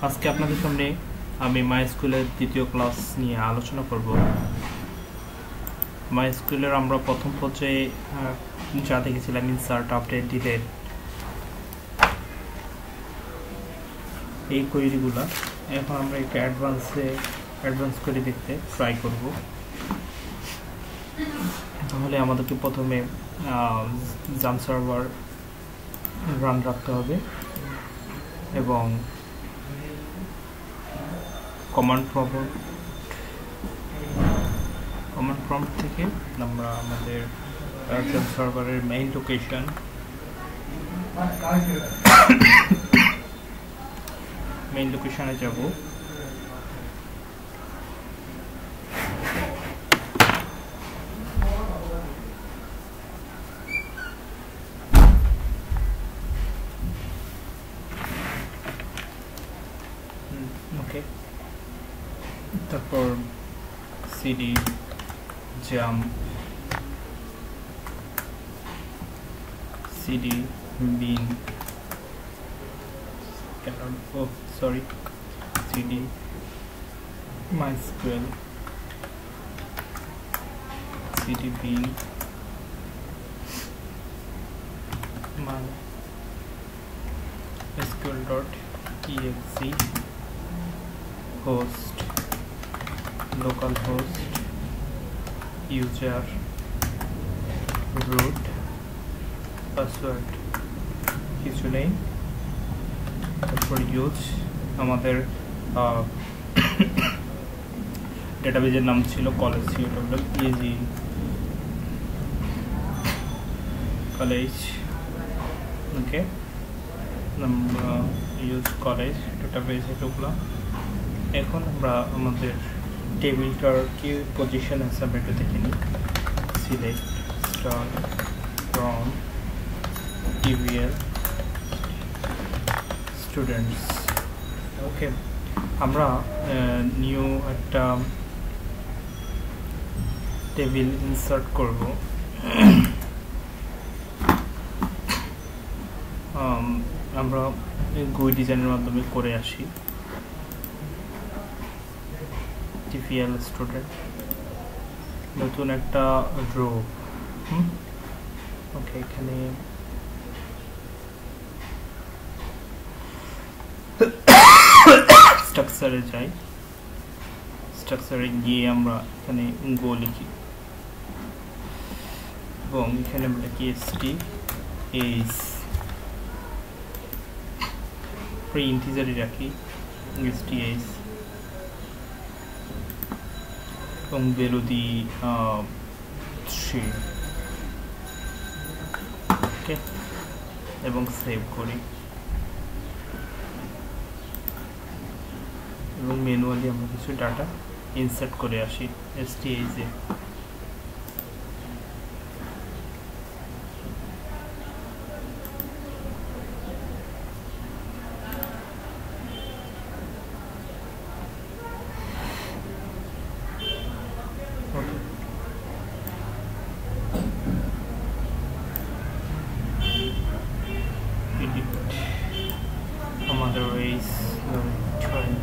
আজকে আপনাদের সামনে আমি মাইস্কুলের দ্বিতীয় ক্লাস নিয়ে আলোচনা করব। মাইস্কুলের আমরা প্রথম পর্যায়ে যা দেখেছিলাম ইনসার্ট, আপডেট, ডিলিট, এই কোয়েরিগুলো এখন আমরা একটু অ্যাডভান্স করে দেখতে ট্রাই করব। তাহলে আমাদেরকে প্রথমে জাম সার্ভার রান রাখতে হবে এবং কমান্ড প্রম্পট থেকে আমরা আমাদের জাম সার্ভারের মেইন লোকেশন লোকেশনে যাব। ওকে, তারপর সিডি জাম সিডি বিন সিডি মাইস্কুয়েল সিডি বিন mysql.exe host localhost user root password কিছু নেই। তারপর ইউজ আমাদের ডেটাবেজের নাম ছিল কলেজ কলেজ। ওকে, আমরা ইউজ কলেজ ডেটাবেজে ঢুকলাম। এখন আমরা আমাদের টেবিলটার কি পজিশন আছে আমরা একটু দেখে নিই। Select star from TVL students. Okay, আমরা নিউ একটা টেবিল ইনসার্ট করব। আমরা GUI ডিজাইনের মাধ্যমে করে আসি। টিভিএল স্টুডেন্ট, নতুন একটা রো। ওকে, এখানে স্ট্রাকচারে যাই। স্ট্রাকচারে গিয়ে আমরা এখানে গো লিখি এবং এখানে আমরা লিখি stH ইন্টিজারে রাখি stH এবং ভ্যালু দিই 3। ওকে, এবং সেভ করি এবং ম্যানুয়ালি আমরা কিছু ডাটা ইনসার্ট করে আসি stH এ। আমাদের রেস 20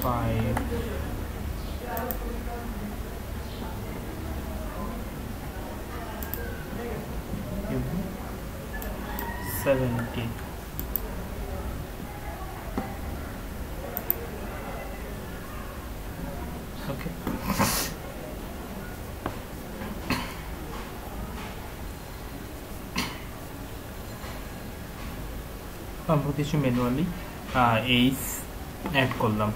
25 70। ওকে, আমরা কিছু ম্যানুয়ালি এইস অ্যাড করলাম।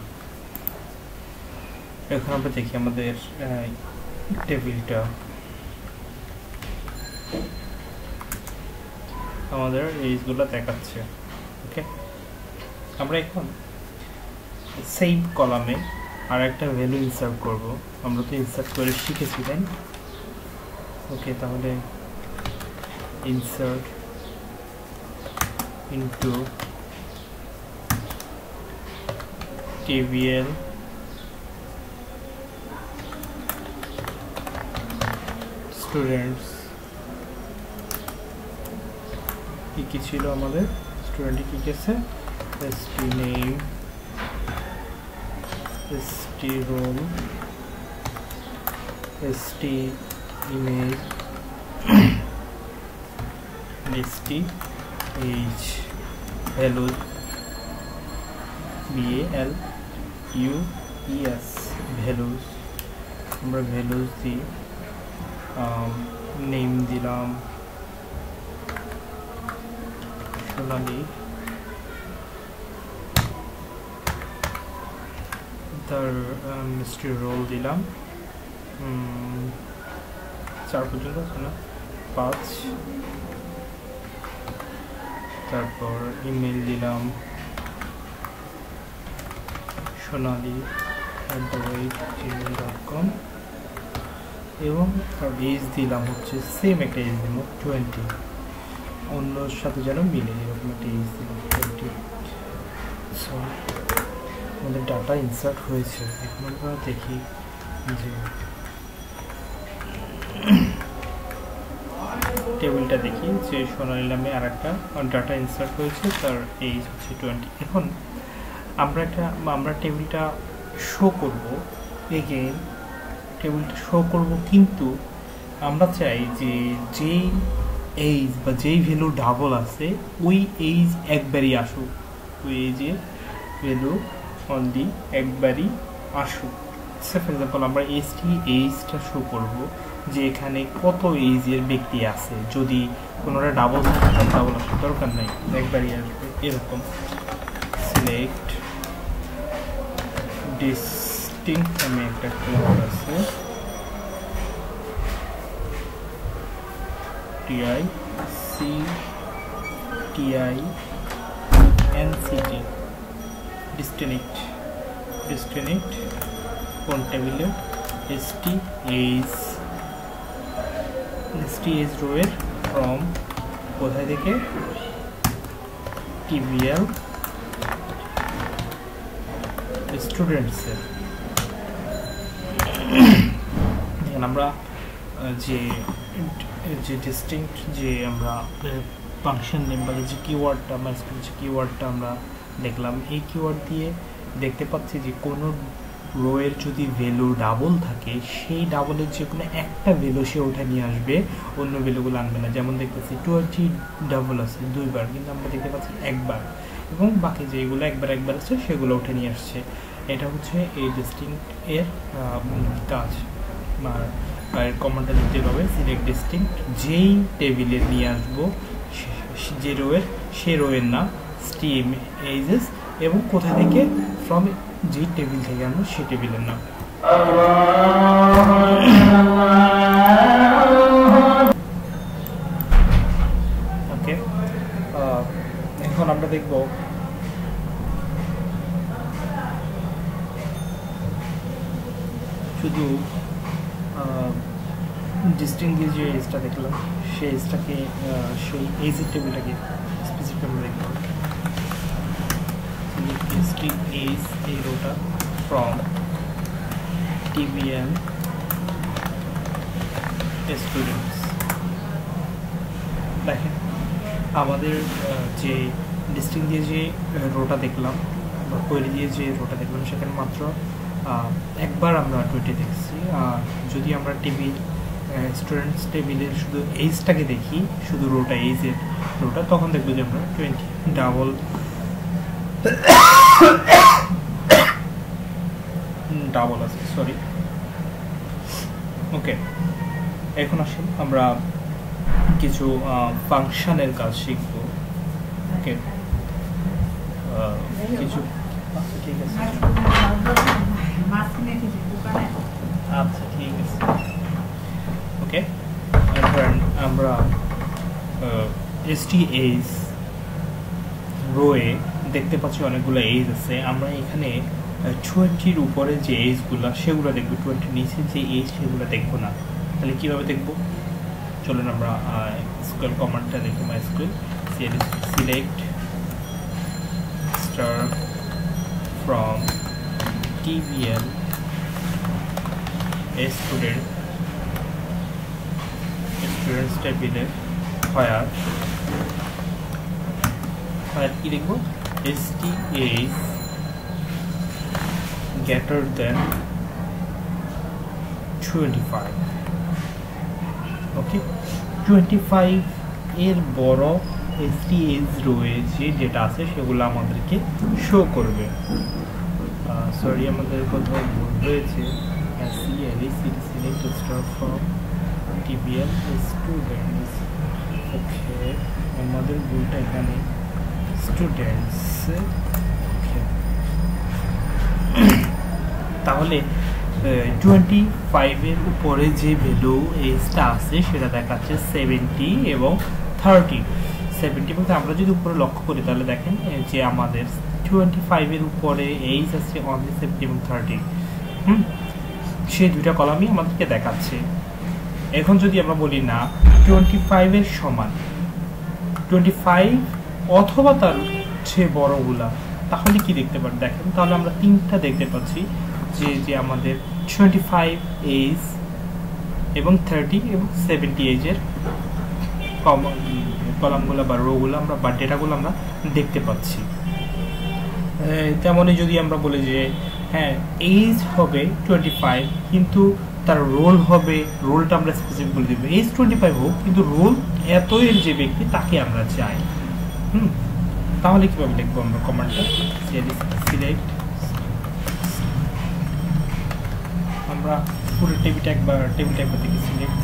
এখন আমরা দেখি আমাদের টেবিলটা আমাদের এইসগুলো দেখাচ্ছে। ওকে, আমরা এখন সেম কলামে আর একটা ভ্যালু ইনসার্ট করব। আমরা তো ইনসার্ট করে শিখেছি, তাই না? ওকে, তাহলে insert into TVL students কি ছিল আমাদের স্টুডেন্টে কি গেছে st name st roll st image st age values values values আমরা values দিই name দিলাম সোনালি তার মিস্ট্রি রোল দিলাম 4 পর্যন্ত আছে না 5 তারপর ইমেল দিলাম sonali@gmail.com এবং এজ দিলাম হচ্ছে সেম একটা এজ দিলাম 20 অন্যর সাথে যেন মিলে এরকম একটা এজ দিলাম 20 সো আমাদের ডাটা ইনসার্ট হয়েছে এখন আমরা দেখি যে টেবিলটা দেখি যে সোনালি নামে আর একটা ডাটা ইনসার্ট হয়েছে তার এজ হচ্ছে 20 এখন আমরা টেবিলটা শো করব এগেইন টেবিলটা শো করব কিন্তু আমরা চাই যে যেই এজ বা যেই ভ্যালু ডাবল আছে ওই এজ একবারই আসুক ওই এজের ভ্যালু অনলি একবারই আসুক ফর এক্সাম্পল আমরা এইজটা শো করব যে এখানে কত এজের ব্যক্তি আছে যদি কোনোটা ডাবল থাকে ডাবল আসার দরকার নাই একবারই আসবে এরকম সিলেক্ট ডিস্টিংক্ট নামে একটা ক্লাস আছে TICTINCT distinct কোন টেবিলে st age row এর from কোথায় থেকে TVL students এর এখন আমরা যে ডিস্টিংক্ট যে আমরা ফাংশন নেম বা যে কিওয়ার্ডটা আমরা কিওয়ার্ডটা আমরা দেখলাম এই কিওয়ার্ড দিয়ে দেখতে পাচ্ছি যে কোনো রোয়ের যদি ভ্যালু ডাবল থাকে সেই ডাবলের যে কোনো একটা ভ্যালু সে ওঠা নিয়ে আসবে অন্য ভ্যালুগুলো আনবে না যেমন দেখতেছি 20 ডাবল আছে দুইবার কিন্তু আমরা দেখতে পাচ্ছি একবার এবং বাকি যেগুলো একবার আছে সেগুলো উঠে নিয়ে আসছে এটা হচ্ছে এই ডিস্টিংক্ট এর কাজ আর কমান্ডটা দিতে হবে সিলেক্ট ডিস্টিংক্ট যেই টেবিলে নিয়ে আসবো যে রোয়ের সে রোয়ের নাম স্টিম এজেস এবং কোথা থেকে ফ্রম যে টেবিল থেকে আনবো সেই টেবিলের নাম ওকে এখন আমরা দেখব শুধু ডিস্টিংক্ট দিয়ে যে এজটা দেখলাম সেই এজটাকে সেই এজের টেবিলটাকে স্পেসিফিক আমরা দেখব এজ এই রোটা ফ্রম TVL স্টুডেন্টস দেখেন আমাদের যে ডিস্টিংক্ট দিয়ে যে রোটা দেখলাম বা কোয়েরি দিয়ে যে রোটা দেখলাম সেখানে মাত্র একবার আমরা 20 দেখছি আর যদি আমরা টেবিল স্টুডেন্টস টেবিলের শুধু এজটাকে দেখি শুধু রোটা এজের রোটা তখন দেখবো যে আমরা 20 ডাবল ডাবল আছে সরি ওকে এখন আসুন আমরা কিছু ফাংশনের কাজ শিখব ওকে কিছু ঠিক আছে আচ্ছা ঠিক আছে ওকে এখন আমরা STAs রোয়ে দেখতে পাচ্ছি অনেকগুলো এজ আছে আমরা এখানে 20-র উপরে যে এজগুলো সেগুলো দেখব 20 নিচে যে এজ সেগুলো দেখব না তাহলে কিভাবে দেখব চলুন আমরা SQL কমান্ডটা দেখি MySQL select star from TVL a students table where কি লিখবো ST is greater than 25 ওকে 25 এর বড় ST is রয়েছে যেটা আছে সেগুলো আমাদেরকে শো করবে সরি আমাদের কোথাও ভুল রয়েছে select star from TVL students ওকে আমাদের ভুলটা এখানে স্টুডেন্টস ওকে তাহলে 25 এর উপরে যে ভ্যালু এজটা আছে সেটা দেখাচ্ছে 70 এবং 30 70 বলতে আমরা যদি উপরে লক্ষ্য করি তাহলে দেখেন যে আমাদের 25 এর উপরে এজ আছে অনলি 70 এবং 30 সেই দুইটা কলামই আমাদেরকে দেখাচ্ছে এখন যদি আমরা বলি না 25 এর সমান 25 অথবা তার চেয়ে বড়গুলা তাহলে কি দেখতে পারি দেখেন তাহলে আমরা তিনটা দেখতে পাচ্ছি যে আমাদের 25 এজ এবং 30 এবং 70 এজের কলামগুলো বা রোগুলো আমরা বা ডেটাগুলো আমরা দেখতে পাচ্ছি তেমনই যদি আমরা বলি যে হ্যাঁ এজ হবে 25 কিন্তু তার রোল হবে রোলটা আমরা স্পেসিফিক বলে দেব এজ 25 হোক কিন্তু রোল এত এর যে ব্যক্তি তাকে আমরা চাই তাহলে কিভাবে লিখবো আমরা কমান্ডটা সিলেক্ট আমরা পুরো টেবিল একবার থেকে select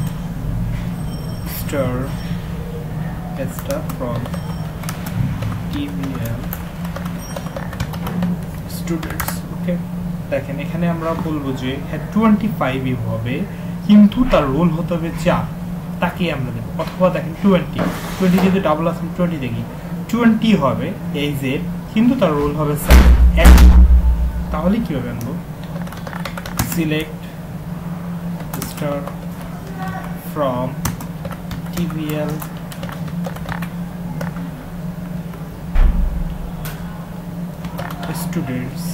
star from TVL students ওকে দেখেন এখানে আমরা বলবো যে হ্যাঁ 25 হবে কিন্তু তার রোল হতে হবে 4 তাকে আমরা দেব অথবা দেখেন 20 যদি ডাবল আসে 20 দেখি 20 হবে এজ এর কিন্তু তার রোল হবে 7 তাহলে কিভাবে আনবো select star from TVL students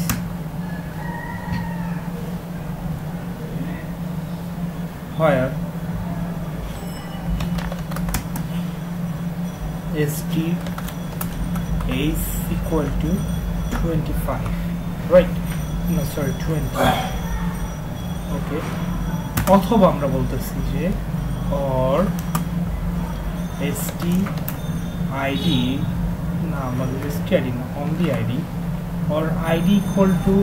where ST is equal to 25 right no sorry 20 okay অথবা আমরা বলতেছি যে or ST ID না আমাদের ST ID না only ID or ID equal to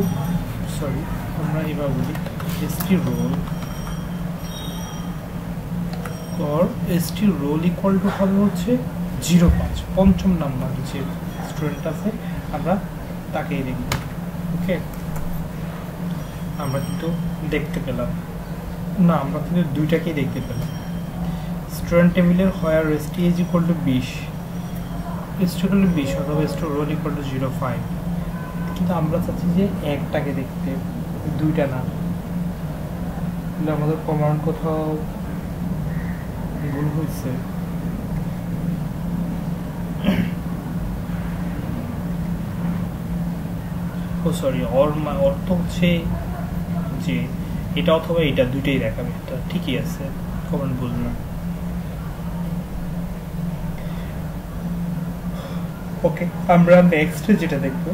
sorry আমরা এভাবে বলি ST role or ST role equal to হবে হচ্ছে 05 পঞ্চম নাম্বার যে স্টুডেন্ট আছে আমরা তাকেই দেখব ওকে আমরা কিন্তু দেখতে পেলাম না আমরা কিন্তু দুইটাকেই দেখতে পেলাম স্টুডেন্ট টেবিলের where ST is equal to 20 ST equal to 20 অথবা ST role equal to 05 কিন্তু আমরা চাচ্ছি যে একটাকে দেখতে দুইটা না তাহলে আমাদের কমান্ড কোথাও ভুল হয়েছে ও সরি অর্থ হচ্ছে যে এটা অথবা এটা দুইটাই দেখাবে এটা ঠিকই আছে কমান্ড ভুল না ওকে আমরা নেক্সট যেটা দেখব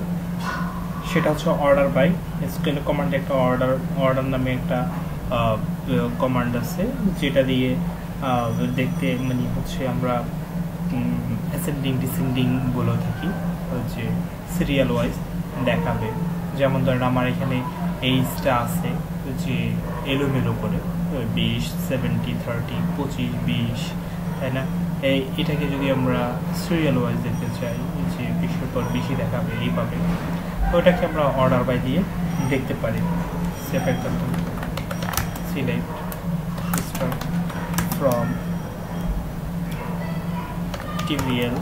সেটা হচ্ছে অর্ডার বাই এসকিউএল কমান্ডে একটা অর্ডার নামে একটা কমান্ড আছে যেটা দিয়ে দেখতে মানে হচ্ছে আমরা অ্যাসেন্ডিং ডিসেন্ডিং বলে থাকি যে সিরিয়াল ওয়াইজ দেখাবে যেমন ধরেন আমার এখানে এইজটা আছে যে এলোমেলো করে 20 70 30 25 20 তাই না এটাকে যদি আমরা সিরিয়াল ওয়াইজ দেখতে চাই যে 20 পর বেশি দেখাবে এইভাবে ওটাকে আমরা অর্ডার বাই দিয়ে দেখতে পারি save example select star from TVL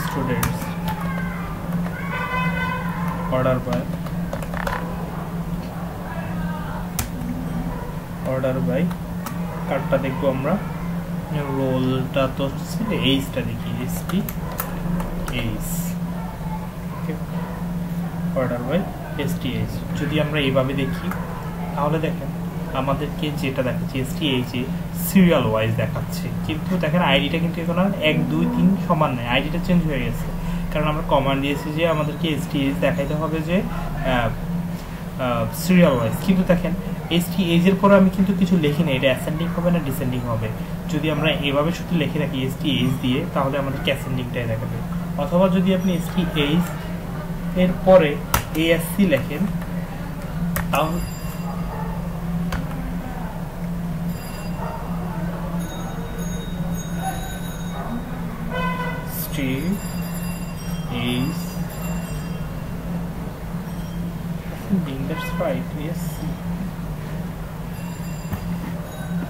students order by কার্ডটা দেখবো আমরা রোলটা তো ছিল এইজটা দেখি ST age okay, order by STH। যদি আমরা এইভাবে দেখি তাহলে দেখেন আমাদেরকে যেটা দেখাচ্ছে STH এ সিরিয়াল ওয়াইজ দেখাচ্ছে, কিন্তু দেখেন আইডিটা কিন্তু এখন আর 1 2 3 সমান নয়, আইডিটা চেঞ্জ হয়ে গেছে, কারণ আমরা কমান্ড দিয়েছি যে আমাদেরকে STH দেখাইতে হবে যে সিরিয়াল ওয়াইজ। কিন্তু দেখেন STH এর পরে আমি কিন্তু কিছু লিখি না, এটা অ্যাসেন্ডিং হবে না ডিসেন্ডিং হবে। যদি আমরা এভাবে শুধু লিখে রাখি STH দিয়ে তাহলে আমাদেরকে অ্যাসেন্ডিংটাই দেখাবে, অথবা যদি আপনি STH এর পরে ASC লেখেন তাহলে that's right, yes.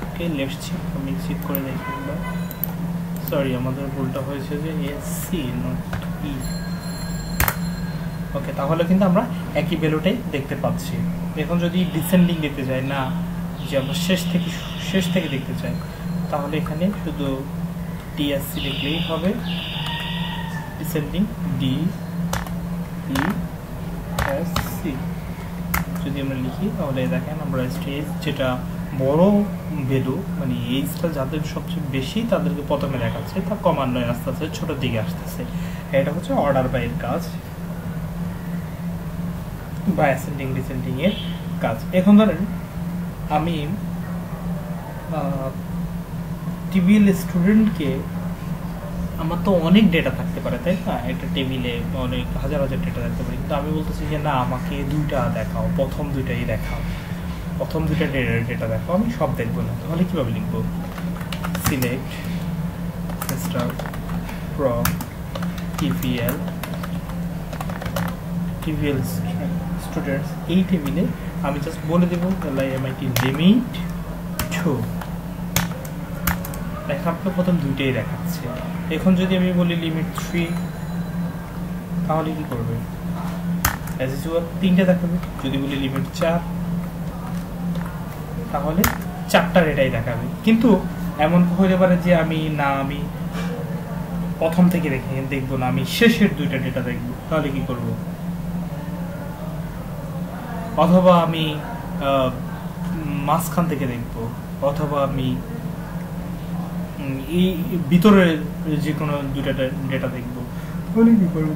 Okay, let's check, আমি চেক করে দেখি একবার। সরি, আমাদের ভুলটা হয়েছে যে SC নট E। ওকে, তাহলে কিন্তু আমরা একই ভ্যালুটাই দেখতে পাচ্ছি। এখন যদি ডিসেন্ডিং দেখতে চাই না, যে আমরা শেষ থেকে দেখতে চাই, তাহলে এখানে শুধু DSC লিখলেই হবে, ডিসেন্ডিং DESC যদি আমরা লিখি তাহলে দেখেন আমরা স্টেজ যেটা বড় ভ্যালু মানে এইজটা যাদের সবচেয়ে বেশি তাদেরকে প্রথমে দেখাচ্ছে, তা ক্রমান্বয়ে আস্তে আস্তে ছোটোর দিকে আসতেছে। এটা হচ্ছে অর্ডার বাই এর কাজ বা অ্যাসেন্ডিং ডিসেন্ডিং এর কাজ। এখন ধরেন আমি টিবিএল স্টুডেন্টকে, আমার তো অনেক ডেটা থাকতে পারে তাই না, একটা টেবিলে অনেক হাজার হাজার ডেটা থাকতে পারে, কিন্তু আমি বলতেছি যে না, আমাকে দুইটা দেখাও, প্রথম দুইটাই দেখাও, প্রথম দুইটা ডেটা দেখাও, আমি সব দেখবো না। তাহলে কীভাবে লিখবো? সিলেক্ট ফ্রম টিবিএল স্টুডেন্টস, এই টেবিলে আমি জাস্ট বলে দেবো MIT লিমিট 2, দেখা আপনার প্রথম দুইটাই দেখাচ্ছে। এখন যদি আমি বলি লিমিট 3 তাহলে কি করবে? অ্যাজ ইউজুয়াল 3টা দেখাবে। যদি বলি লিমিট 4 তাহলে 4টা ডেটাই দেখাবে। কিন্তু এমন হতে পারে যে আমি প্রথম থেকে দেখবো না, আমি শেষের দুইটা ডেটা দেখবো, তাহলে কি করব? অথবা আমি মাঝখান থেকে দেখবো, অথবা আমি এই ভিতরে যে কোনো দুইটা ডেটা দেখবো, তাহলে কি করবো?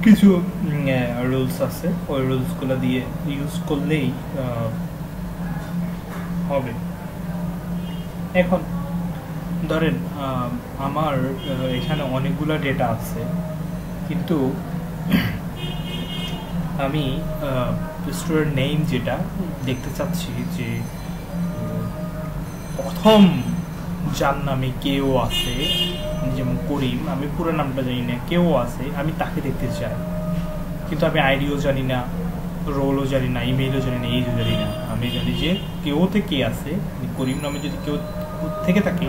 কিছু রুলস আছে, ওই রুলসগুলো দিয়ে ইউজ করলেই হবে। এখন ধরেন আমার এখানে অনেকগুলো ডেটা আছে, কিন্তু আমি স্টুডেন্ট নেম যেটা দেখতে চাচ্ছি যে প্রথম যার নামে কেউ আছে, যেমন করিম, আমি পুরো নামটা জানি না, কেউ আছে, আমি তাকে দেখতে চাই, কিন্তু আমি আইডিও জানি না, রোলও জানি না, ইমেইলও জানি না, এইজও জানি না। আমি জানি যে কেউতে কে আছে, করিম নামে যদি কেউ থেকে থাকে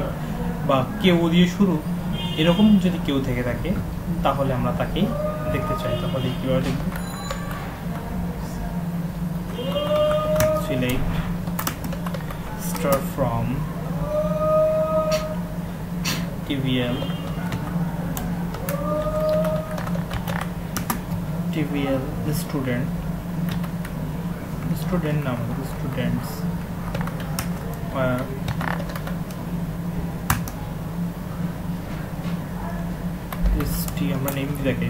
বা কেউ দিয়ে শুরু এরকম যদি কেউ থেকে থাকে তাহলে আমরা তাকে দেখতে চাই। তাহলে কীভাবে দেখব? Select star from TBL student নাম স্টুডেন্টস, আমরা নেম দেখে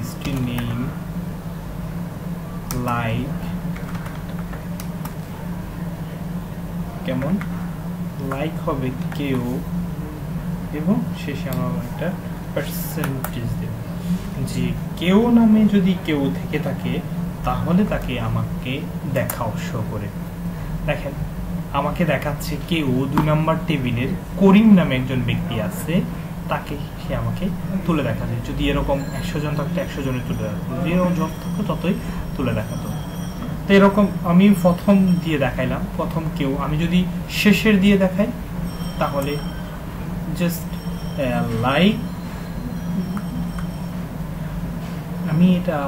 নেম লাইক, কেমন লাইক হবে কেউ, এবং শেষে আমরা একটা পার্সেন্টেজ দেব যে কেউ নামে যদি কেউ থেকে থাকে তাহলে তাকে আমাকে দেখাও শো করে। দেখেন আমাকে দেখাচ্ছে কেউ 2 নম্বর টেবিলের করিম নামে একজন ব্যক্তি আছে, তাকে সে আমাকে তুলে দেখাচ্ছে। যদি এরকম 100 জন থাকতো 100 জনে তুলে দেখাতো, যেরকম যত থাকতো ততই তুলে দেখাতো। তো এরকম আমি প্রথম দিয়ে দেখাইলাম, প্রথম কেউ। আমি যদি শেষের দিয়ে দেখাই তাহলে জাস্ট লাইক, আমি এটা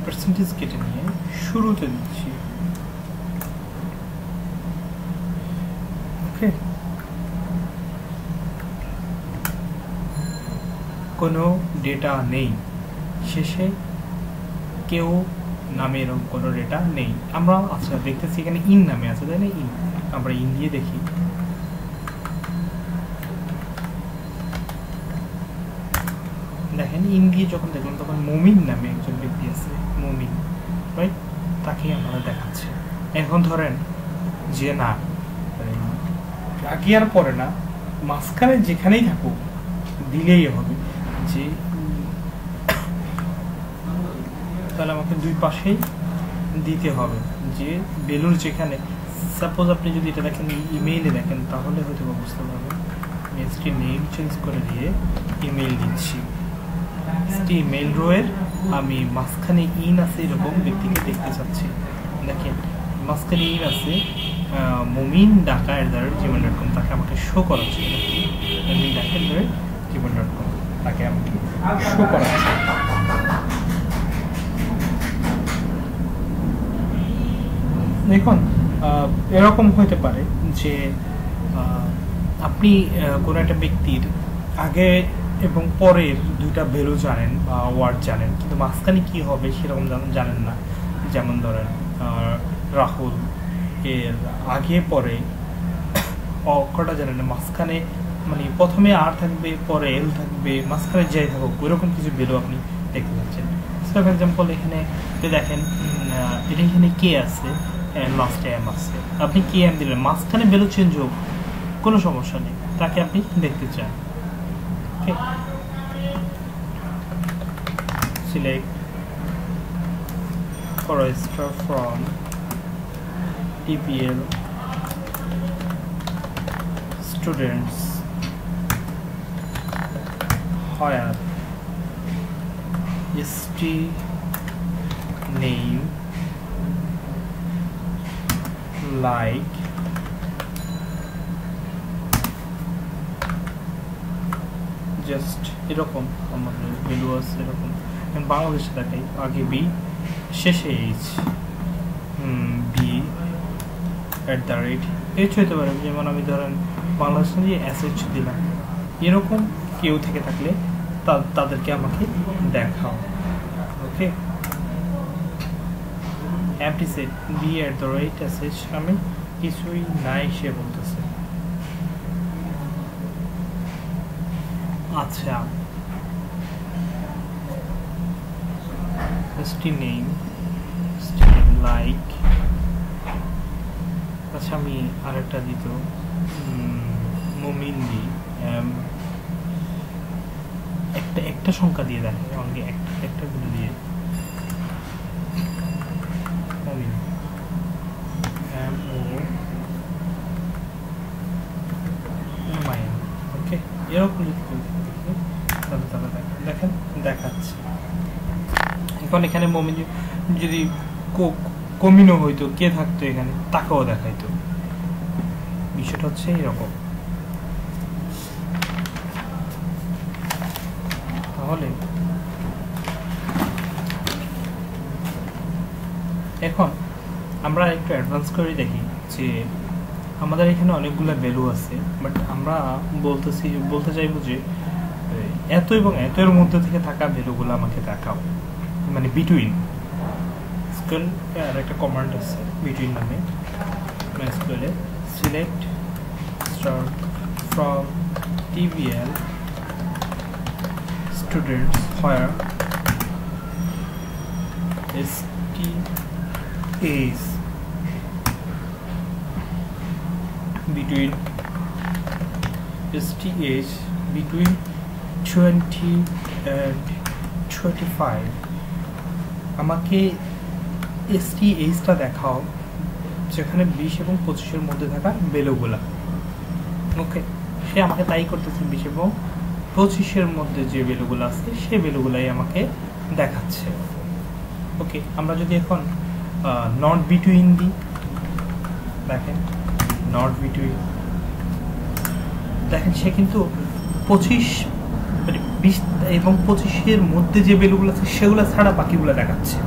পার্সেন্টেজ কেটে নিয়ে শুরুতে দিচ্ছি। ওকে, কোনো ডেটা নেই, শেষে কেউ নামে এরকম কোনো ডেটা নেই। আমরা আচ্ছা দেখতেছি এখানে ইন নামে আছে, তাই না? ইন, আমরা ইন দিয়ে দেখি। দেখেন ইন দিয়ে যখন দেখলাম তখন মুমিন নামে একজন ব্যক্তি আছে, মুমিন, রাইট? তাকে আমরা দেখাচ্ছে। এখন ধরেন যে না আগে আর পরে না, মাঝখানে যেখানেই থাকুক দিলেই হবে, যে তাহলে আমাকে দুই পাশেই দিতে হবে, যে বেলুর যেখানে সাপোজ আপনি যদি এটা দেখেন ইমেইলে দেখেন তাহলে হয়তো বুঝতে পারবেন। এসটি নেম চেঞ্জ করে দিয়ে ইমেইল দিচ্ছি। এসটি ইমেইল রোয়ের আমি মাঝখানে ইন আছে এরকম ব্যক্তিকে দেখতে চাচ্ছি। দেখেন মাঝখানে ইন আছে mumin@gmail.com, তাকে আমাকে শো করাচ্ছে। mumin@gmail.com তাকে আমাকে শো করাচ্ছে। দেখুন এরকম হতে পারে যে আপনি কোনো একটা ব্যক্তির আগে এবং পরের দুইটা ভ্যালু জানেন বা ওয়ার্ড জানেন, কিন্তু মাঝখানে কি হবে সেরকম জানেন না। যেমন ধরেন রাহুল এর আগে পরে অক্ষরটা জানেন না, মাঝখানে মানে প্রথমে আর থাকবে, পরে এল থাকবে, মাঝখানে যাই থাকুক ওইরকম কিছু ভ্যালু আপনি দেখতে পাচ্ছেন। ফর এক্সাম্পল এখানে দেখেন এটা এখানে কে আছে, লাস্টে এম আছে, আপনি কে এম দিলেন, মাঝখানে ভ্যালু চেঞ্জ হোক কোনো সমস্যা নেই, তাকে আপনি দেখতে চান। Okay, select Forester from TPL students where st name like just এরকম আমাদের ভ্যালু আছে এরকম। বাংলাদেশে দেখাই আগে বি শেষে এইচ, b@h হইতে পারে। যেমন আমি ধরেন বাংলাদেশে দিয়ে sh দিলাম, এরকম কেউ থেকে থাকলে তাদেরকে আমাকে দেখাও। ওকে, এমটি সেট b@sh আমি কিছুই নাই সে বলতেছে। আচ্ছা name like, আচ্ছা আমি আরেকটা দিত মুমিন দি একটা সংখ্যা দিয়ে দেখে, অনলি একটা গুলো দিয়ে মুমিন ওকে, এরকম দেখেন দেখাচ্ছে। এখন এখানে মুমিন যদি কমিনো হইতো, কে থাকতো এখানে তাকেও দেখাইতো। বিষয়টা হচ্ছে এরকম। তাহলে এখন আমরা একটু অ্যাডভান্স করে দেখি যে আমাদের এখানে অনেকগুলো ভ্যালু আছে, বাট আমরা বলতে চাইবো যে এত এবং এতের মধ্যে থেকে থাকা ভ্যালুগুলো আমাকে দেখাও, মানে বিটুইন। স্কুল আর একটা কমান্ড আছে বিটুইন নামে, স্কুলে select star from TPL students where st is between 20 and 25। আমাকে STH-টা দেখাও যেখানে 20 এবং 25-এর মধ্যে থাকা ভ্যালুগুলা। ওকে, সে আমাকে তাই করতেছে, 20 এবং 25-এর মধ্যে যে ভ্যালুগুলো আছে সেই ভ্যালুগুলাই আমাকে দেখাচ্ছে। ওকে, আমরা যদি এখন নট বিটুইন দিই, দেখেন নট বিটুইন, দেখেন সে কিন্তু 25 মানে 20 এবং 25-এর মধ্যে যে ভ্যালুগুলো আছে সেগুলো ছাড়া বাকিগুলো দেখাচ্ছে।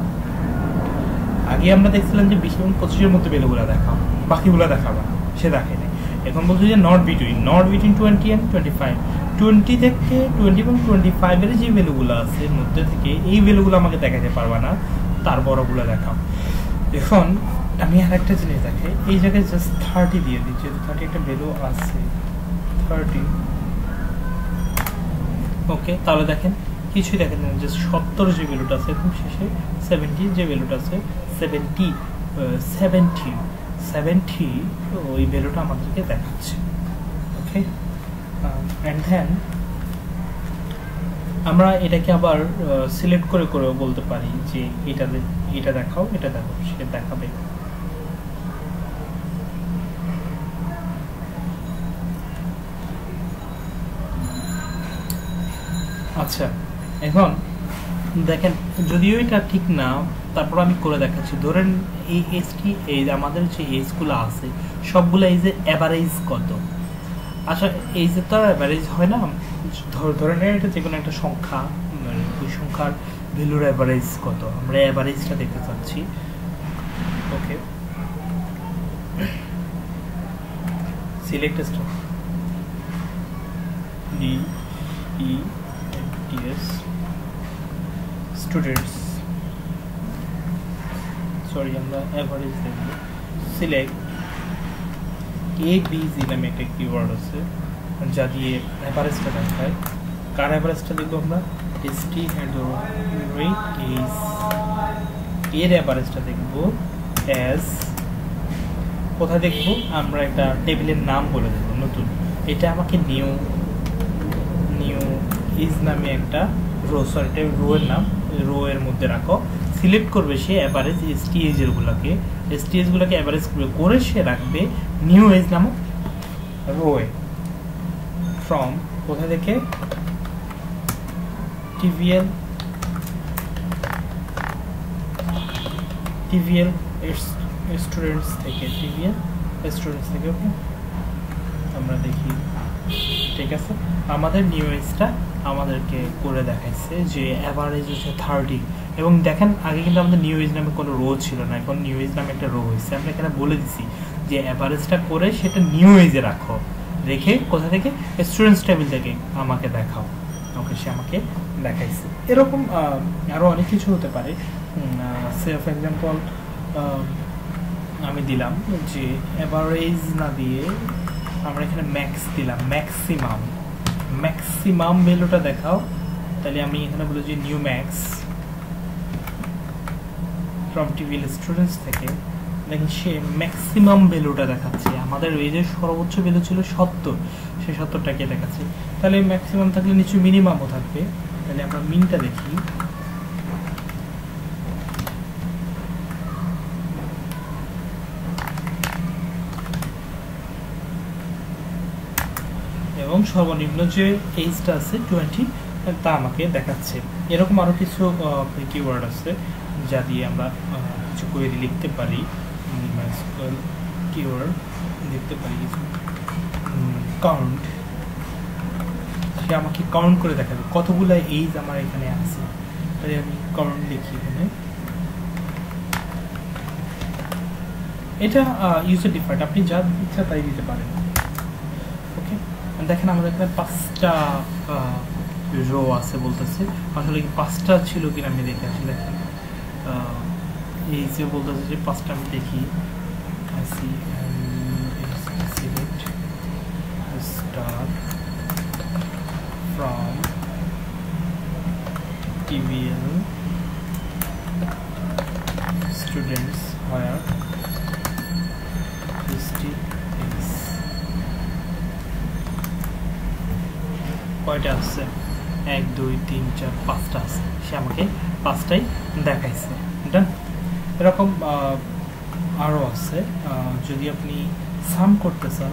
আগে আমরা দেখছিলাম যে 20 এবং 25-এর মধ্যে ভ্যালুগুলো দেখাও, বাকিগুলো দেখাবা, সে দেখে নাই। এখন বলছে যে নট বিটুইন 20 and 25, 20 থেকে 20 এবং 25 এর যে ভ্যালুগুলো আছে এর মধ্যে থেকে এই ভ্যালুগুলো আমাকে দেখাতে পারবা না, তার বড়গুলো দেখাও। এখন আমি আরেকটা জিনিস দেখাই, এই জায়গায় জাস্ট 30 দিয়ে দিচ্ছি, 30 একটা ভ্যালু আছে 30। ওকে, তাহলে দেখেন কিছুই দেখেন না, জাস্ট 70 যে ভ্যালুটা আছে একদম শেষে, 70 যে ভ্যালুটা আছে 70 ওই ভ্যালুটা আমাদেরকে দেখাচ্ছে। ওকে, অ্যান্ড দেন আমরা এটাকে আবার সিলেক্ট করে করেও বলতে পারি যে এটা দেখাও, এটা দেখো, সে দেখাবে। আচ্ছা, এখন দেখেন যদিও এটা ঠিক না, তারপর আমি করে দেখাচ্ছি। ধরেন এই এজটি, এই আমাদের যে এজগুলো আছে সবগুলো এই যে অ্যাভারেজ কত। আচ্ছা, এই যে তো অ্যাভারেজ হয় না, ধরেন এটা যে কোনো একটা সংখ্যা, ওই সংখ্যার ভ্যালুর অ্যাভারেজ কত, আমরা অ্যাভারেজটা দেখতে চাচ্ছি। Okay, select star DETS students, sorry আমরা অ্যাভারেজ দেখব। সিলেক্ট ABC নামে একটা কিওয়ার্ড আছে যা দিয়ে অ্যাভারেজটা দেখায়। কার অ্যাভারেজটা দেখবো আমরা? ST rate is এর অ্যাভারেজটা দেখবো অ্যাজ, কোথায় দেখবো আমরা একটা টেবিলের নাম বলে দেবো নতুন, এটা আমাকে নিউ ইজ নামে একটা রো, সরি এটা রো এর নাম, রো এর মধ্যে রাখো। সিলেক্ট করবে সে অ্যাভারেজ STS গুলোকে অ্যাভারেজ করে সে রাখবে নিউ এজ নামক রোয়ে। ফ্রম কোথা থেকে? TVL স্টুডেন্টস থেকে, TVL স্টুডেন্টস থেকে। ওকে, আমরা দেখি, ঠিক আছে, আমাদের নিউ এজটা আমাদেরকে করে দেখাইছে যে অ্যাভারেজ হচ্ছে 30। এবং দেখেন আগে কিন্তু আমাদের নিউ এজ নামে কোনো রো ছিল না, এখন নিউ এজ নামে একটা রো হয়েছে। আমরা এখানে বলে দিছি যে অ্যাভারেজটা করে সেটা নিউ এজে রাখো, রেখে কোথা থেকে? স্টুডেন্টস টেবিল থেকে আমাকে দেখাও। ওকে, সে আমাকে দেখাইছে। এরকম আরও অনেক কিছু হতে পারে। ফর এক্সাম্পল আমি দিলাম যে অ্যাভারেজ না দিয়ে আমরা এখানে ম্যাক্স দিলাম, ম্যাক্সিমাম ভ্যালুটা দেখাও। তাহলে আমি এখানে বলি যে new max from TVL students থেকে। দেখেন সে ম্যাক্সিমাম ভ্যালুটা দেখাচ্ছে, আমাদের এই যে সর্বোচ্চ ভ্যালু ছিল 70, সে 70টাকে দেখাচ্ছে। তাহলে ম্যাক্সিমাম থাকলে নিশ্চয়ই মিনিমামও থাকবে। তাহলে আমরা মিনটা দেখি, এবং সর্বনিম্ন যে এইজটা আছে 20 তা আমাকে দেখাচ্ছে। এরকম আরও কিছু কিওয়ার্ড আছে যা দিয়ে আমরা কিছু কোয়েরি লিখতে পারি। MySQL কিওয়ার্ড লিখতে পারি কিছু, কাউন্ট, সে আমাকে কাউন্ট করে দেখাবে কতগুলো এইজ আমার এখানে আছে। তাহলে আমি কাউন্ট লিখি এখানে, এটা ইউজার ডিফারেন্ট, আপনি যা ইচ্ছা তাই দিতে পারেন। ওকে, দেখেন আমাদের এখানে 5টা রো আছে বলতেছে, আসলে কি 5টা ছিল কিনা আমি দেখে আসি। দেখেন এই যে বলতেছে যে 5টা, আমি দেখি select star from TVL students where কয়টা আছে? 1 2 3 4 5টা আছে, সে আমাকে 5টাই দেখাইছে। ডান। এরকম আরও আছে, যদি আপনি সাম করতে চান,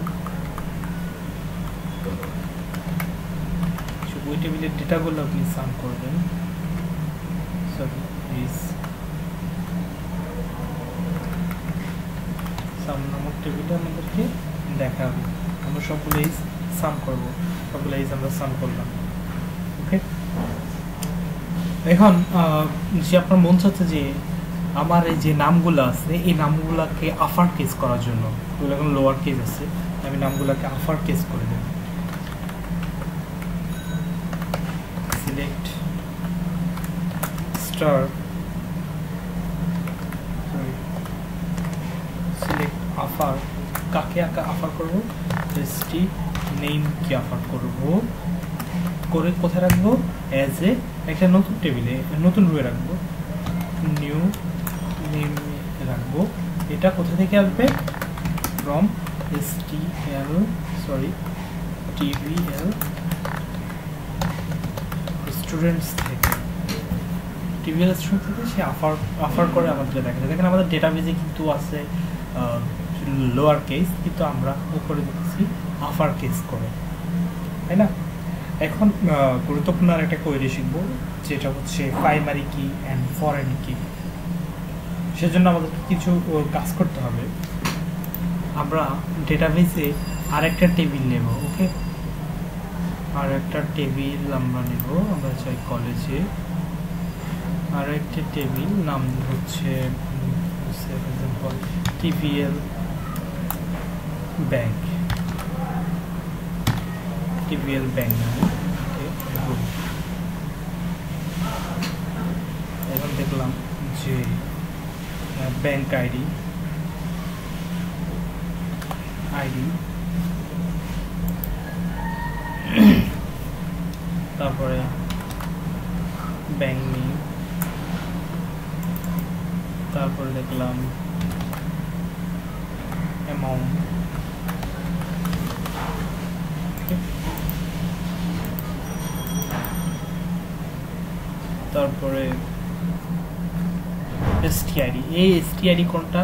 ওই টেবিলের ডেটাগুলো আপনি সাম করবেন। সরি, প্লিজ সাম নামক টেবিলটা আমাদেরকে দেখাবে। আমরা সবগুলো এইজ সাম করবো, সবগুলো এইজ আমরা সাম করলাম। ওকে, এখন যে আপনার মন চাচ্ছে যে আমার এই যে নামগুলো আছে এই নামগুলোকে আফার কেস করার জন্য, এগুলো এখন লোয়ার কেস আছে, আমি নামগুলোকে আফার কেস করে দেব। select star select offer কাকে অফার করব st নেম কি অফার করব করে কোথায় রাখবো অ্যাজ এ একটা নতুন টেবিলে নতুন রোয়ে রাখবো নিউ নেম রাখবো এটা কোথা থেকে আসবে from tvl স্টুডেন্টস থেকে tvl স্টুডেন্ট থেকে সে অফার করে আমাদের দেখা যায় দেখেন আমাদের ডেটাবেজে কিন্তু আছে লোয়ার কেস কিন্তু আমরা উপরে দেখছি আপার কেস করে তাই না এখন গুরুত্বপূর্ণ আরেকটা কোয়েরি শিখবো যেটা হচ্ছে প্রাইমারি কি এন্ড ফরেন কি সেজন্য আমাদের কিছু কাজ করতে হবে আমরা ডেটাবেজে আরেকটা টেবিল নেব ওকে আরেকটা টেবিল আমরা নেব আমরা চাই কলেজে আরেকটা টেবিল নাম হচ্ছে ফর एग्जांपल tvl bank এখন দেখলাম যে ব্যাংক আইডি তারপরে ব্যাংক নেম তারপরে দেখলাম অ্যামাউন্ট তারপরে stid এই stid কোনটা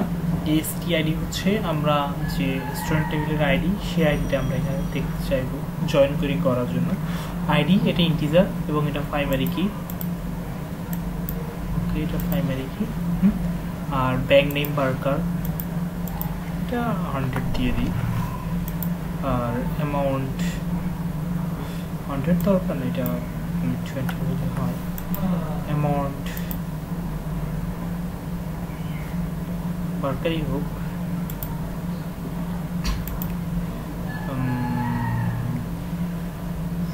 এই stid হচ্ছে আমরা যে স্টুডেন্ট টেবিলের আইডি সেই আইডিটা আমরা এখানে দেখতে চাইবো জয়েন করার জন্য আইডি এটা ইন্টিজার এবং এটা প্রাইমারি কি ওকে এটা প্রাইমারি কি আর ব্যাংক নেম বার্কার এটা 100 দিয়ে দিই আর অ্যামাউন্ট 100 দরকার না এটা 20 হলে হয় অ্যামাউন্ট বার্কারই হোক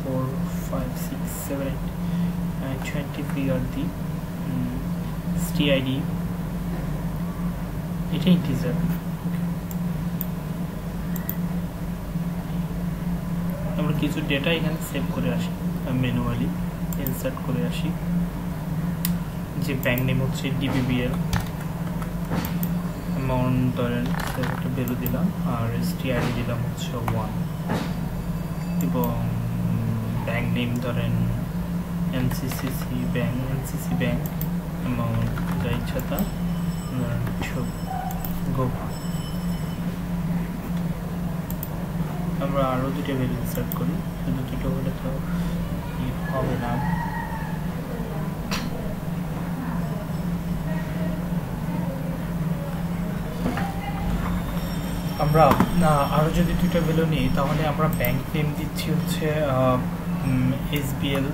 4 5 6 7 20 figure দি stid এটা ইন্টিজার আমরা কিছু ডেটা এখানে সেভ করে আসি ম্যানুয়ালি ইনসার্ট করে আসি যে ব্যাংক নেম হচ্ছে dbbl অ্যামাউন্ট ধরেন একটা ভ্যালু দিলাম আর stid দিলাম হচ্ছে 1 এবং ব্যাংক নেম ধরেন ncc bank অ্যামাউন্ট যা ইচ্ছা তা গো আমরা আরো দুটো ভ্যালু ইনসার্ট করি শুধু দুটো হলে তো হবে না আমরা আরো যদি দুটো ভ্যালু নিই তাহলে আমরা ব্যাংক নেম দিচ্ছি হচ্ছে SBL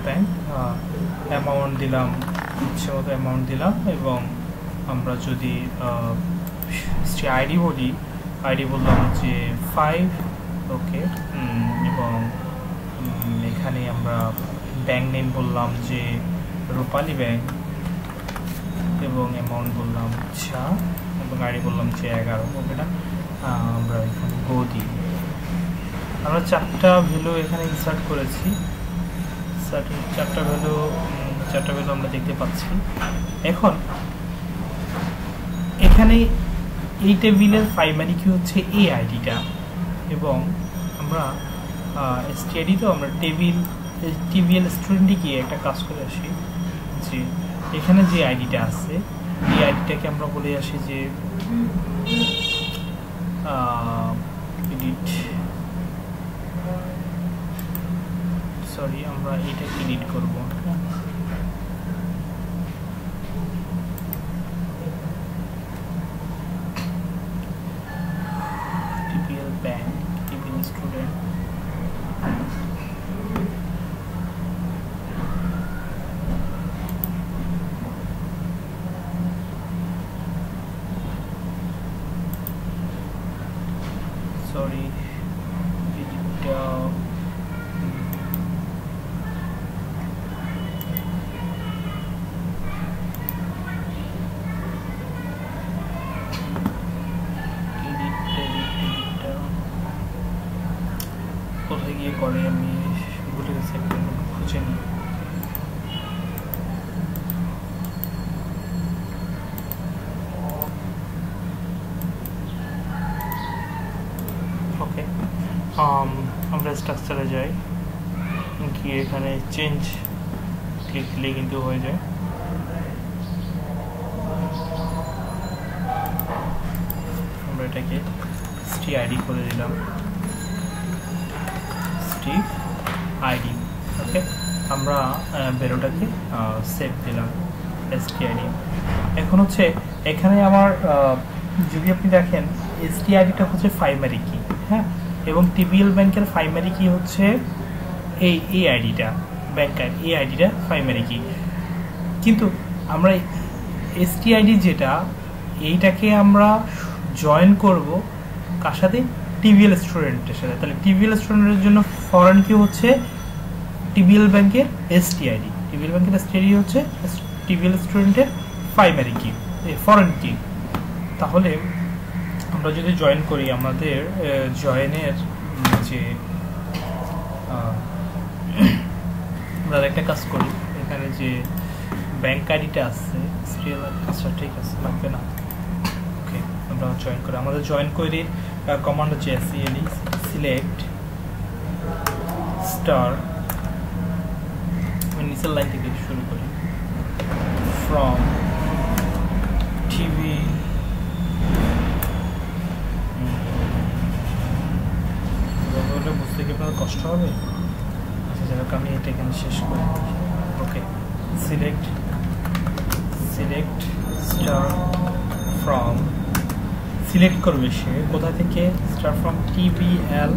ব্যাংক অ্যামাউন্ট দিলাম ইচ্ছে মতো অ্যামাউন্ট দিলাম এবং আমরা যদি আইডি বলি আইডি বললাম যে 5 ওকে এবং এখানে আমরা ব্যাংক নেম বললাম যে রূপালী ব্যাংক এবং অ্যামাউন্ট বললাম আচ্ছা এবং আইডি বললাম যে 11 ওকেটা আমরা এখানে গো দিই আমরা চারটা ভ্যালু এখানে ইনসার্ট করেছি চারটা ভ্যালু আমরা দেখতে পাচ্ছি এখন এখানে এই টেবিলের প্রাইমারি কি হচ্ছে এই আইডিটা এবং আমরা stid তো আমরা tvl স্টুডেন্টে গিয়ে একটা কাজ করে আসি যে এখানে যে আইডিটা আছে এই আইডিটাকে আমরা বলে আসি যে এডিট সরি আমরা এটাকে এডিট করব tvl bank tvl student sorry কোথায় গিয়ে করে আমি ভুলে গেছি, খুঁজে নিই। ওকে, আমরা স্ট্রাকচারে যাই, গিয়ে এখানে চেঞ্জ ক্লিক দিলে কিন্তু হয়ে যায়। আমরা এটাকে STID করে দিলাম, STID। ওকে, আমরা ভ্যালুটাকে সেভ দিলাম STID। এখন হচ্ছে এখানে আমার যদি আপনি দেখেন STIDটা হচ্ছে প্রাইমারি কি, হ্যাঁ, এবং TBL ব্যাংকের প্রাইমারি কি হচ্ছে এই আইডিটা, ব্যাংকের এই আইডিটা প্রাইমারি কি। কিন্তু আমরা STID যেটা, এইটাকে আমরা জয়েন করব কার সাথে, TBL স্টুডেন্টের সাথে। তাহলে TBL স্টুডেন্টের জন্য ফরেন কি হচ্ছে TBL ব্যাংকের STID, TBL ব্যাংকের STID হচ্ছে TBL স্টুডেন্টের প্রাইমারি কি, ফরেন কি। তাহলে আমরা যদি জয়েন করি, আমাদের জয়েনের যে আমরা একটা কাজ করি, এখানে যে ব্যাংক আইডিটা আছে আচ্ছা ঠিক আছে, লাগবে না। ওকে, আমরা জয়েন করি, আমাদের জয়েন কোয়েরির কমান্ড হচ্ছে সিলেক্ট স্টার, নিচের লাইন থেকে শুরু করি, ফ্রম টিভি বুঝতে কি আপনার কষ্ট হবে, আচ্ছা যাই হোক আমি এটা এখানে শেষ করি। ওকে, সিলেক্ট স্টার ফ্রম, সিলেক্ট করবে সে কোথা থেকে, স্টার ফ্রম TBL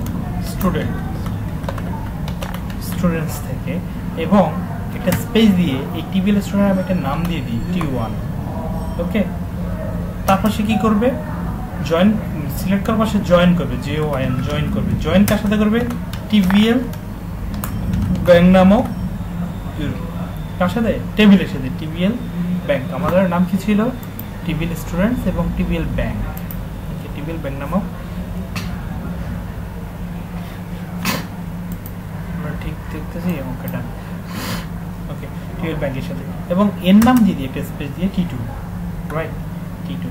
স্টুডেন্টস থেকে, এবং একটা স্পেস দিয়ে এই TBL স্টুডেন্ট আমি একটা নাম দিয়ে দিই T1। ওকে, তারপর সে কি করবে, জয়েন সিলেক্ট করার পর সে জয়েন করবে, জয়েন করবে। জয়েন কার সাথে করবে, TBL ব্যাংক নামক কার সাথে, টেবিলের সাথে, TBL ব্যাংক। আমাদের নাম কি ছিল, TBL স্টুডেন্টস এবং TBL ব্যাংক, TBL ব্যাংক নামক, আমরা ঠিক দেখতেছি। ওকে ডান। ওকে, TBL ব্যাংকের সাথে, এবং এর নাম দিয়ে একটা স্পেস দিয়ে T2, রাইট, T2।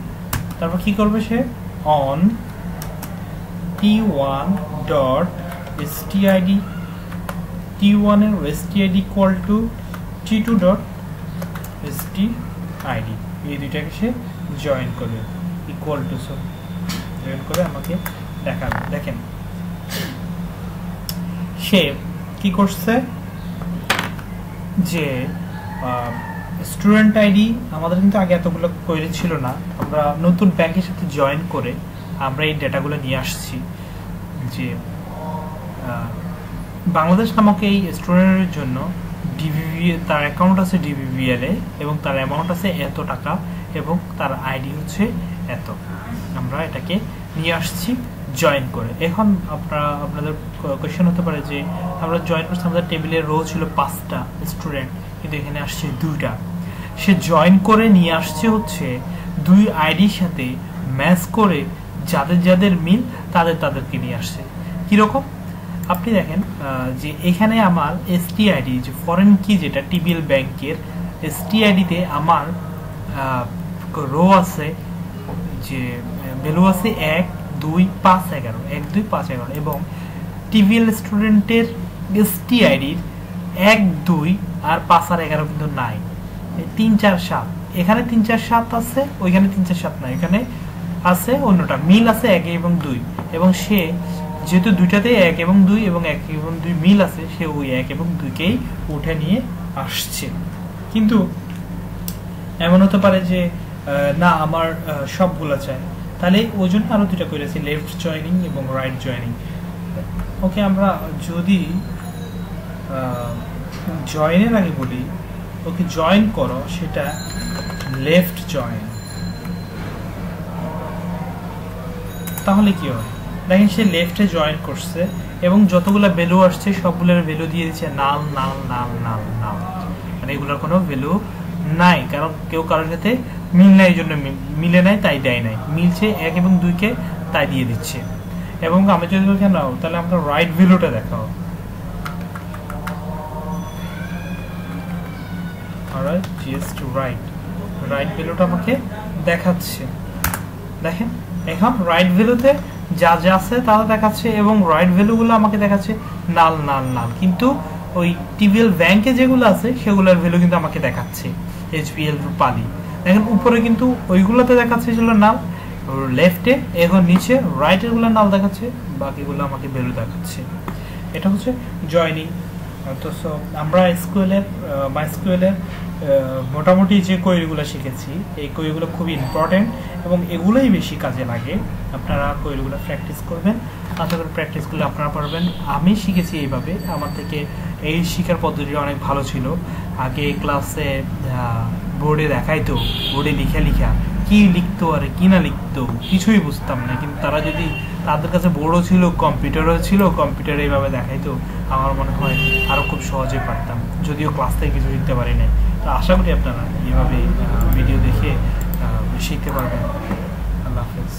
তারপর কি করবে সে, অন T1.stid, T1 এর stid equal to T2.stid, এই দুইটাকে সে জয়েন করবে, ইকুয়াল টু জয়েন করে আমাকে দেখাবে। দেখেন সে কি করছে, যে স্টুডেন্ট আইডি আমাদের কিন্তু আগে এতগুলো কোয়েরি ছিল না, আমরা নতুন ব্যাংকের সাথে জয়েন করে আমরা এই ডেটাগুলো নিয়ে আসছি। যে বাংলাদেশ নামক এই স্টুডেন্টের জন্য তার অ্যাকাউন্ট আছে DBBL এ, এবং তার অ্যামাউন্ট আছে এত টাকা, এবং তার আইডি হচ্ছে এত। আমরা এটাকে নিয়ে আসছি জয়েন করে। এখন আপনাদের কোয়েশ্চেন হতে পারে যে আমরা জয়েন করছি, আমাদের টেবিলের রো ছিল 5টা স্টুডেন্ট, কিন্তু এখানে আসছে 2টা। সে জয়েন করে নিয়ে আসছে হচ্ছে 2 আইডির সাথে ম্যাচ করে, যাদের মিল তাদেরকে নিয়ে আসছে। কিরকম, আপনি দেখেন যে এখানে আমার STID যে ফরেন কি, যেটা TBL ব্যাংকের STID-তে আমার রো আছে, যে ভ্যালু আছে 1 2 5 11, 1 2 5 11, এবং TBL স্টুডেন্টের STID 1 2 আর 5 আর 11 কিন্তু নাই, 3 4 7, এখানে 3 4 7 আছে, ওইখানে 3 4 7 নাই, এখানে আছে অন্যটা, মিল আছে 1 এবং 2, এবং সে যেহেতু দুইটাতে 1 এবং 2 এবং 1 এবং 2 মিল আছে, সে ওই 1 এবং 2কেই উঠে নিয়ে আসছে। কিন্তু এমন হতে পারে যে না আমার সবগুলো চাই, তাহলে ওই জন্য আরো দুইটা করেছি, লেফট জয়েনিং এবং রাইট জয়েনিং। ওকে, আমরা যদি জয়েনের আগে বলি, ওকে জয়েন করো, সেটা লেফট জয়েন, তাহলে কি হয়, দেখেন সে লেফটে জয়েন করছে, এবং যতগুলো ভ্যালু আসছে সবগুলোর ভ্যালু দিয়ে দিচ্ছে নাল, মানে এগুলোর কোনো ভ্যালু নাই, কারণ কেউ কারোর সাথে মিল নাই, এই জন্য মিলে নাই তাই দেয় নাই, মিলছে 1 এবং 2কে তাই দিয়ে দিচ্ছে। এবং আমি যদি এখানে নাও তাহলে আমরা রাইট ভ্যালুটা দেখাও। অলরাইট, জাস্ট রাইট ভ্যালুটা আমাকে দেখাচ্ছে। দেখেন এখন রাইট ভ্যালুতে যা যা আছে তা দেখাচ্ছে এবং রাইট ভ্যালুগুলো আমাকে দেখাচ্ছে নাল নাল নাল, কিন্তু ওই টিবিএল ব্যাংকে যেগুলো আছে সেগুলোর ভ্যালু কিন্তু আমাকে দেখাচ্ছে এইচপিএল রূপালী। দেখেন উপরে কিন্তু ওইগুলোতে দেখাচ্ছে যেগুলো নাল লেফটে, এখন নিচে রাইটের গুলো নাল দেখাচ্ছে, বাকিগুলো আমাকে ভ্যালু দেখাচ্ছে। এটা হচ্ছে জয়নিং। তো আমরা মাইস্কুয়েলের মোটামুটি যে কোয়েরিগুলো শিখেছি এই কোয়েরিগুলো খুবই ইম্পর্টেন্ট এবং এগুলোই বেশি কাজে লাগে। আপনারা কোয়েরিগুলো প্র্যাকটিস করবেন, আশা করি প্র্যাকটিস করলে আপনারা পারবেন। আমি শিখেছি এইভাবে, আমার থেকে এই শিখার পদ্ধতিটা অনেক ভালো ছিল। আগে ক্লাসে বোর্ডে দেখাইতো, বোর্ডে লিখা কি লিখতো আর কি না লিখতো কিছুই বুঝতাম না, কিন্তু তারা যদি তাদের কাছে বোর্ডও ছিল কম্পিউটারও ছিল, কম্পিউটারে এইভাবে দেখাইতো, আমার মনে হয় আরও খুব সহজে পারতাম, যদিও ক্লাস থেকে কিছু শিখতে পারি না। তো আশা করি আপনারা এইভাবে ভিডিও দেখে শিখতে পারবেন। আল্লাহ হাফেজ।